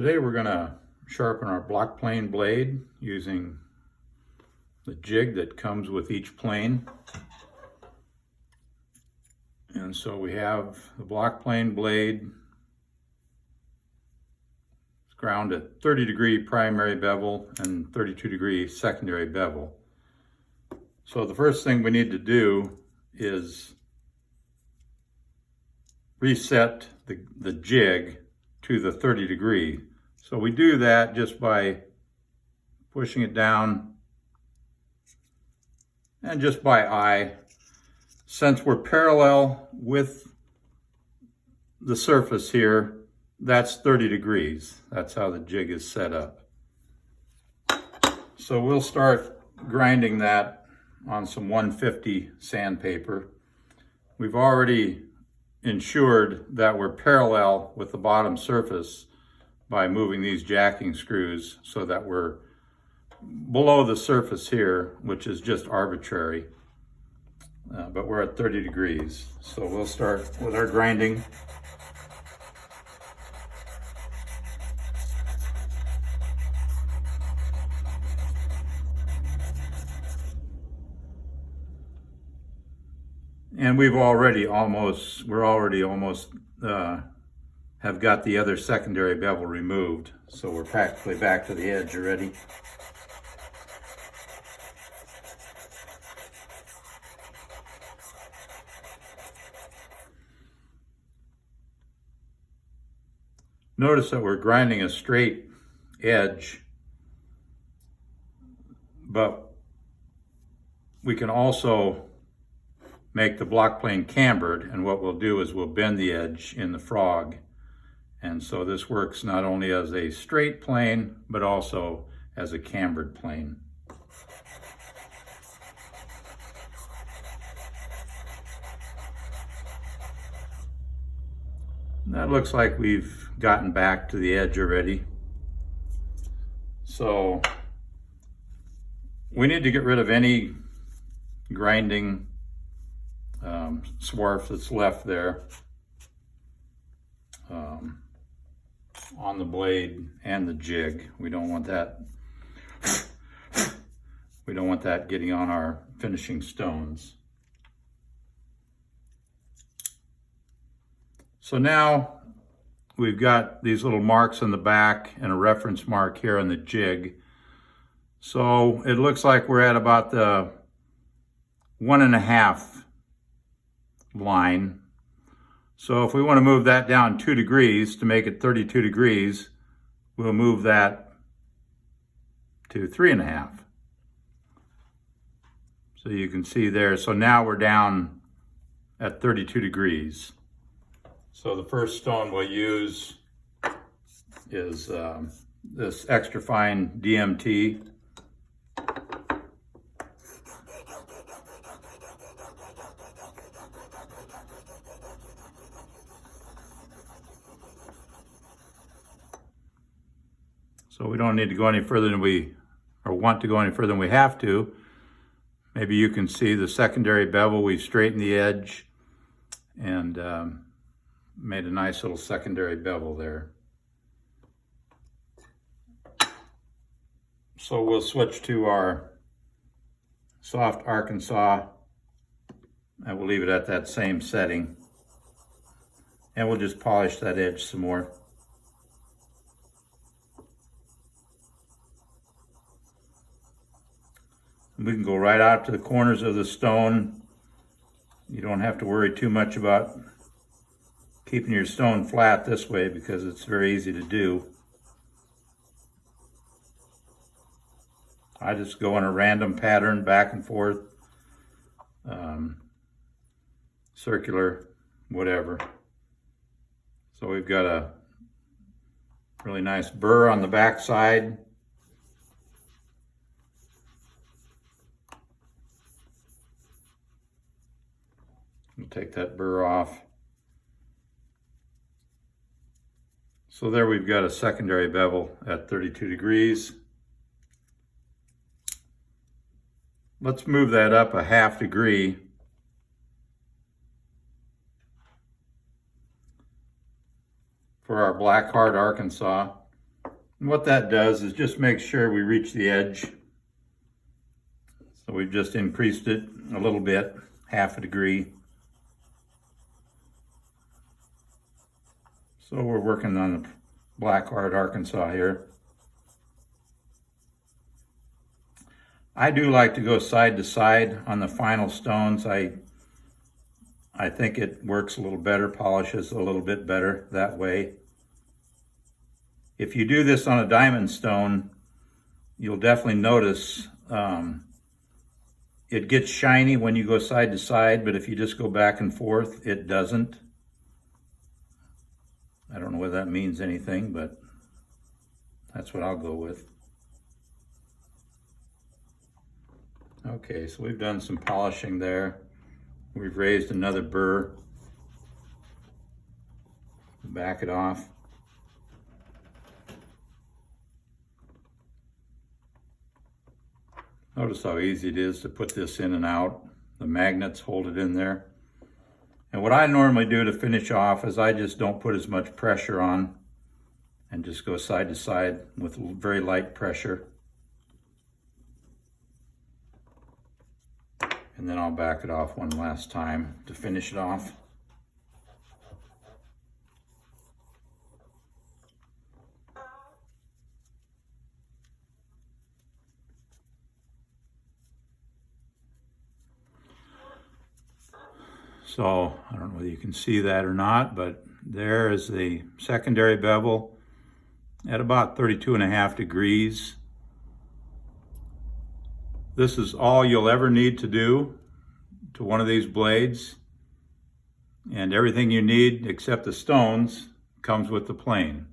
Today we're going to sharpen our block plane blade using the jig that comes with each plane. And so we have the block plane blade. It's ground at 30-degree primary bevel and 32-degree secondary bevel. So the first thing we need to do is reset the jig to the 30-degree. So we do that just by pushing it down and just by eye. Since we're parallel with the surface here, that's 30 degrees. That's how the jig is set up. So we'll start grinding that on some 150 sandpaper. We've already ensured that we're parallel with the bottom surface by moving these jacking screws so that we're below the surface here, which is just arbitrary. But we're at 30 degrees. So we'll start with our grinding. And we're already almost have got the other secondary bevel removed. So we're practically back to the edge already. Notice that we're grinding a straight edge, but we can also make the block plane cambered, and what we'll do is we'll bend the edge in the frog. And so this works not only as a straight plane, but also as a cambered plane. And that looks like we've gotten back to the edge already. So we need to get rid of any grinding swarf that's left there on the blade and the jig. We don't want that. We don't want that getting on our finishing stones. So now we've got these little marks on the back and a reference mark here on the jig. So it looks like we're at about the 1.5 line. So if we want to move that down 2 degrees to make it 32 degrees, we'll move that to 3.5. So you can see there. So now we're down at 32 degrees. So the first stone we'll use is this extra fine DMT. So we don't need to go any further than want to go any further than we have to. Maybe you can see the secondary bevel. We straightened the edge and made a nice little secondary bevel there. So we'll switch to our soft Arkansas and we'll leave it at that same setting. And we'll just polish that edge some more. We can go right out to the corners of the stone. You don't have to worry too much about keeping your stone flat this way because it's very easy to do. I just go in a random pattern back and forth, circular, whatever. So we've got a really nice burr on the back side. We'll take that burr off. So there we've got a secondary bevel at 32 degrees. Let's move that up a 1/2 degree. For our black hard Arkansas. And what that does is just make sure we reach the edge. So we've just increased it a little bit, 1/2 degree. So we're working on the Blackheart, Arkansas here. I do like to go side to side on the final stones. I think it works a little better, polishes a little bit better that way. If you do this on a diamond stone, you'll definitely notice it gets shiny when you go side to side, but if you just go back and forth, it doesn't. I don't know whether that means anything, but that's what I'll go with. Okay, so we've done some polishing there. We've raised another burr. Back it off. Notice how easy it is to put this in and out. The magnets hold it in there. And what I normally do to finish off is I just don't put as much pressure on and just go side to side with very light pressure. And then I'll back it off one last time to finish it off. So I don't know whether you can see that or not, but there is the secondary bevel at about 32.5 degrees. This is all you'll ever need to do to one of these blades, and everything you need except the stones comes with the plane.